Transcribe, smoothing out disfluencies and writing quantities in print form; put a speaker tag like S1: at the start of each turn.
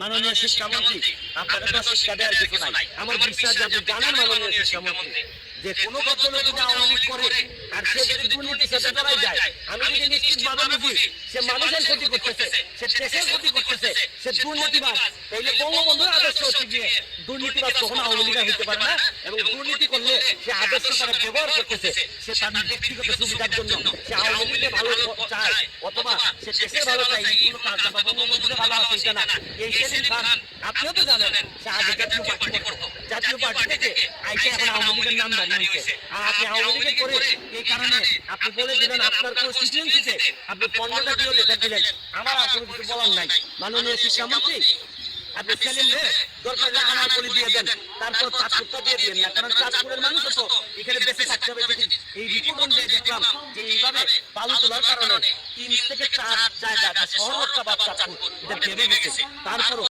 S1: মাননীয় শিক্ষামন্ত্রী, আপনাদের তো শিক্ষা দেওয়ার কিছু নাই। আমার বিশ্বাস যে আপনি জানেন মাননীয় শিক্ষামন্ত্রী যে কোনো ভদ্রলোক যদি আওয়ামী লীগ করে আর সে যদি দুর্নীতির সাথে জড়াই যায়, আমি যদি নিশ্চিতভাবে বুঝি সে মানুষের ক্ষতি করতেছে, সে দেশের ক্ষতি করতেছে, সে দুর্নীতিবাজ, তাইলে বঙ্গবন্ধুর আদর্শ হচ্ছে গিয়ে দুর্নীতিবাজ কখনো আওয়ামী লীগ হইতে পারে না। এবং দুর্নীতি করলে সে আদর্শ তারা ব্যবহার করতেছে, সে তার ব্যক্তিগত সুবিধার জন্য সে আওয়ামী লীগের ভালো চায় অথবা সে দেশের ভালো চায়, কোনো কাজ বা বঙ্গবন্ধুর ভালো আছে এটা না। এই সেলিম খান আপনিও তো জানেন সে আগে জাতীয় পার্টি করতো, জাতীয় পার্টি থেকে আইসে এখন আওয়ামী লীগের নাম দাঁড়িয়ে হয়েছে। আর আপনি আওয়ামী লীগের করে এই কারণে আপনি বলে দিলেন আপনার কনস্টিটিউয়েন্সিতে আপনি 15টা কিলো লেটার দিলেন। আমার আর কোনো কিছু বলার নাই। মাননীয় শিক্ষামন্ত্রী, আপনি সেলিম রে দরকার আনার করে দিয়ে দেন, তারপর চাঁদপুরটা দিয়ে দিন না, কারণ চাঁদপুরের মানুষ তো এখানে বেঁচে থাকতে হবে। এই রিপোর্ট অনুযায়ী দেখলাম যে এইভাবে বালু তোলার কারণে 3 থেকে 4 জায়গা শহর একটা বা চাঁদপুর এটা ভেবে গেছে। তারপরও